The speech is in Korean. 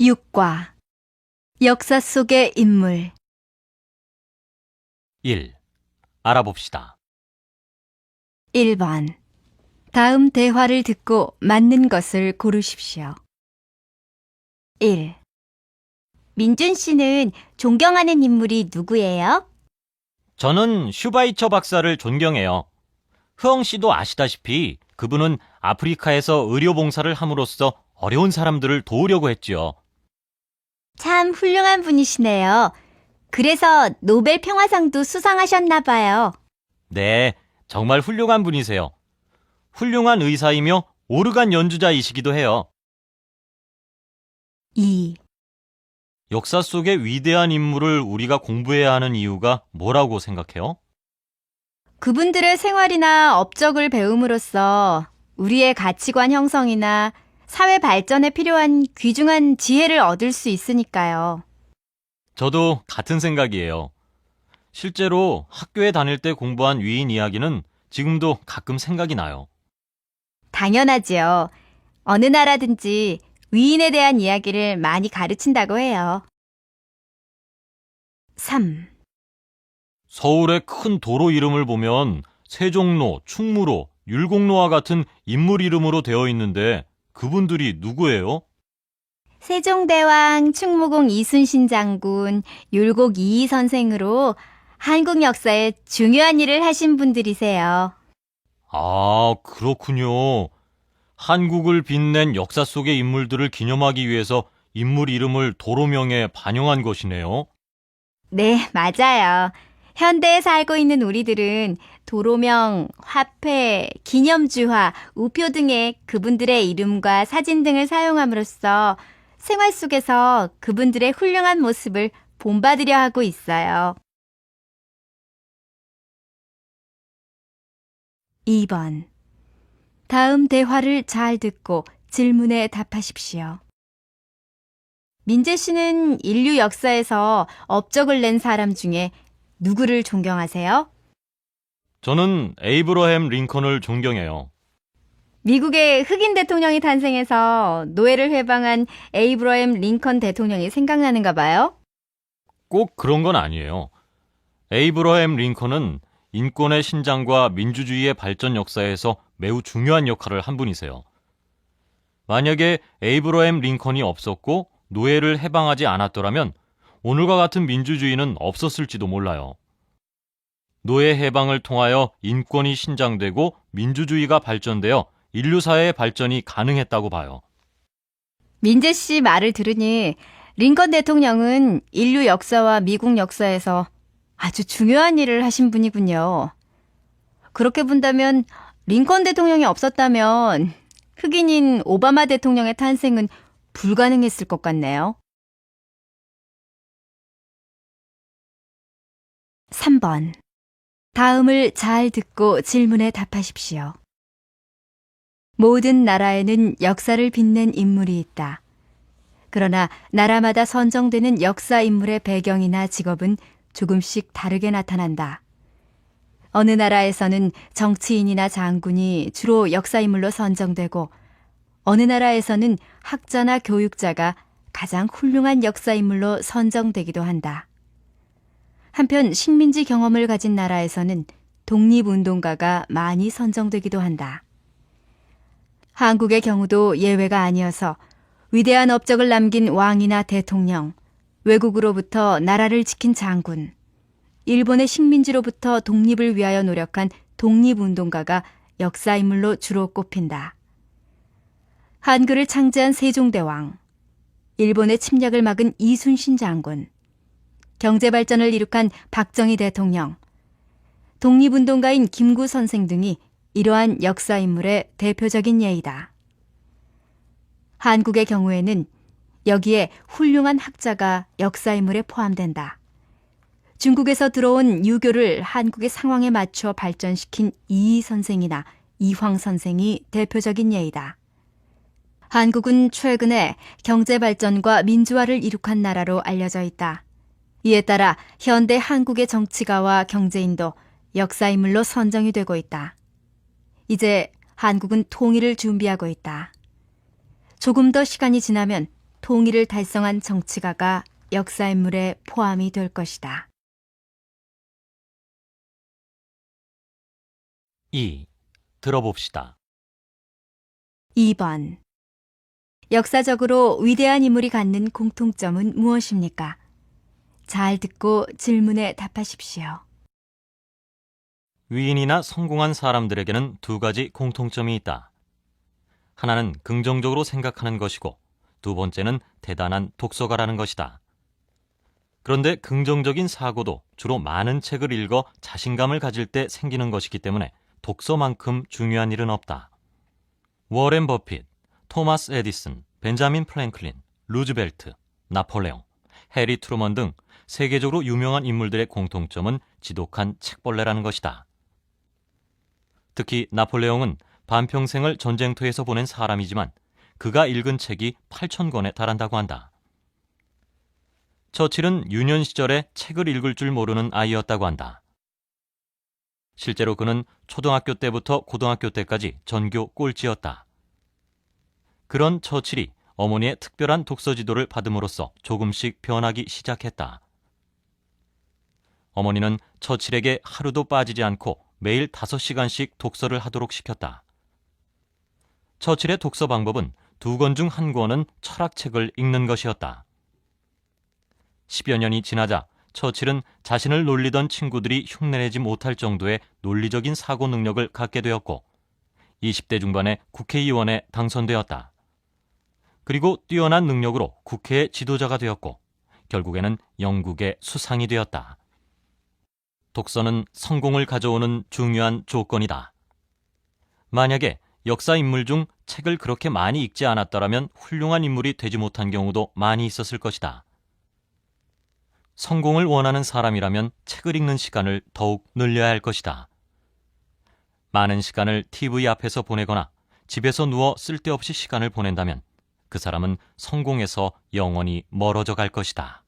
6과 역사 속의 인물 1. 알아봅시다. 1번 다음 대화를 듣고 맞는 것을 고르십시오. 1. 민준 씨는 존경하는 인물이 누구예요? 저는 슈바이처 박사를 존경해요. 흐엉 씨도 아시다시피 그분은 아프리카에서 의료봉사를 함으로써 어려운 사람들을 도우려고 했지요. 참 훌륭한 분이시네요. 그래서 노벨 평화상도 수상하셨나 봐요. 네, 정말 훌륭한 분이세요. 훌륭한 의사이며 오르간 연주자이시기도 해요. 2. 역사 속의 위대한 인물을 우리가 공부해야 하는 이유가 뭐라고 생각해요? 그분들의 생활이나 업적을 배움으로써 우리의 가치관 형성이나 사회 발전에 필요한 귀중한 지혜를 얻을 수 있으니까요. 저도 같은 생각이에요. 실제로 학교에 다닐 때 공부한 위인 이야기는 지금도 가끔 생각이 나요. 당연하지요. 어느 나라든지 위인에 대한 이야기를 많이 가르친다고 해요. 3. 서울의 큰 도로 이름을 보면 세종로, 충무로, 율곡로와 같은 인물 이름으로 되어 있는데 그분들이 누구예요? 세종대왕, 충무공 이순신 장군, 율곡 이이 선생으로 한국 역사에 중요한 일을 하신 분들이세요. 아, 그렇군요. 한국을 빛낸 역사 속의 인물들을 기념하기 위해서 인물 이름을 도로명에 반영한 것이네요. 네, 맞아요. 현대에 살고 있는 우리들은 도로명, 화폐, 기념주화, 우표 등의 그분들의 이름과 사진 등을 사용함으로써 생활 속에서 그분들의 훌륭한 모습을 본받으려 하고 있어요. 2번 다음 대화를 잘 듣고 질문에 답하십시오. 민재 씨는 인류 역사에서 업적을 낸 사람 중에 누구를 존경하세요? 저는 에이브러햄 링컨을 존경해요. 미국의 흑인 대통령이 탄생해서 노예를 해방한 에이브러햄 링컨 대통령이 생각나는가 봐요. 꼭 그런 건 아니에요. 에이브러햄 링컨은 인권의 신장과 민주주의의 발전 역사에서 매우 중요한 역할을 한 분이세요. 만약에 에이브러햄 링컨이 없었고 노예를 해방하지 않았더라면 오늘과 같은 민주주의는 없었을지도 몰라요. 노예 해방을 통하여 인권이 신장되고 민주주의가 발전되어 인류사회의 발전이 가능했다고 봐요. 민재 씨 말을 들으니 링컨 대통령은 인류 역사와 미국 역사에서 아주 중요한 일을 하신 분이군요. 그렇게 본다면 링컨 대통령이 없었다면 흑인인 오바마 대통령의 탄생은 불가능했을 것 같네요. 3번 다음을 잘 듣고 질문에 답하십시오. 모든 나라에는 역사를 빛낸 인물이 있다. 그러나 나라마다 선정되는 역사 인물의 배경이나 직업은 조금씩 다르게 나타난다. 어느 나라에서는 정치인이나 장군이 주로 역사 인물로 선정되고 어느 나라에서는 학자나 교육자가 가장 훌륭한 역사 인물로 선정되기도 한다. 한편 식민지 경험을 가진 나라에서는 독립운동가가 많이 선정되기도 한다. 한국의 경우도 예외가 아니어서 위대한 업적을 남긴 왕이나 대통령, 외국으로부터 나라를 지킨 장군, 일본의 식민지로부터 독립을 위하여 노력한 독립운동가가 역사인물로 주로 꼽힌다. 한글을 창제한 세종대왕, 일본의 침략을 막은 이순신 장군, 경제발전을 이룩한 박정희 대통령, 독립운동가인 김구 선생 등이 이러한 역사인물의 대표적인 예이다. 한국의 경우에는 여기에 훌륭한 학자가 역사인물에 포함된다. 중국에서 들어온 유교를 한국의 상황에 맞춰 발전시킨 이이 선생이나 이황 선생이 대표적인 예이다. 한국은 최근에 경제발전과 민주화를 이룩한 나라로 알려져 있다. 이에 따라 현대 한국의 정치가와 경제인도 역사인물로 선정이 되고 있다. 이제 한국은 통일을 준비하고 있다. 조금 더 시간이 지나면 통일을 달성한 정치가가 역사인물에 포함이 될 것이다. 2. 들어봅시다. 2번. 역사적으로 위대한 인물이 갖는 공통점은 무엇입니까? 잘 듣고 질문에 답하십시오. 위인이나 성공한 사람들에게는 두 가지 공통점이 있다. 하나는 긍정적으로 생각하는 것이고 두 번째는 대단한 독서가라는 것이다. 그런데 긍정적인 사고도 주로 많은 책을 읽어 자신감을 가질 때 생기는 것이기 때문에 독서만큼 중요한 일은 없다. 워렌 버핏, 토마스 에디슨, 벤자민 프랭클린, 루즈벨트, 나폴레옹, 해리 트루먼 등 세계적으로 유명한 인물들의 공통점은 지독한 책벌레라는 것이다. 특히 나폴레옹은 반평생을 전쟁터에서 보낸 사람이지만 그가 읽은 책이 8,000권에 달한다고 한다. 처칠은 유년 시절에 책을 읽을 줄 모르는 아이였다고 한다. 실제로 그는 초등학교 때부터 고등학교 때까지 전교 꼴찌였다. 그런 처칠이 어머니의 특별한 독서 지도를 받음으로써 조금씩 변하기 시작했다. 어머니는 처칠에게 하루도 빠지지 않고 매일 5시간씩 독서를 하도록 시켰다. 처칠의 독서 방법은 2권 중 1권은 철학책을 읽는 것이었다. 10여 년이 지나자 처칠은 자신을 놀리던 친구들이 흉내내지 못할 정도의 논리적인 사고 능력을 갖게 되었고 20대 중반에 국회의원에 당선되었다. 그리고 뛰어난 능력으로 국회의 지도자가 되었고 결국에는 영국의 수상이 되었다. 독서는 성공을 가져오는 중요한 조건이다. 만약에 역사 인물 중 책을 그렇게 많이 읽지 않았더라면 훌륭한 인물이 되지 못한 경우도 많이 있었을 것이다. 성공을 원하는 사람이라면 책을 읽는 시간을 더욱 늘려야 할 것이다. 많은 시간을 TV 앞에서 보내거나 집에서 누워 쓸데없이 시간을 보낸다면 그 사람은 성공에서 영원히 멀어져 갈 것이다.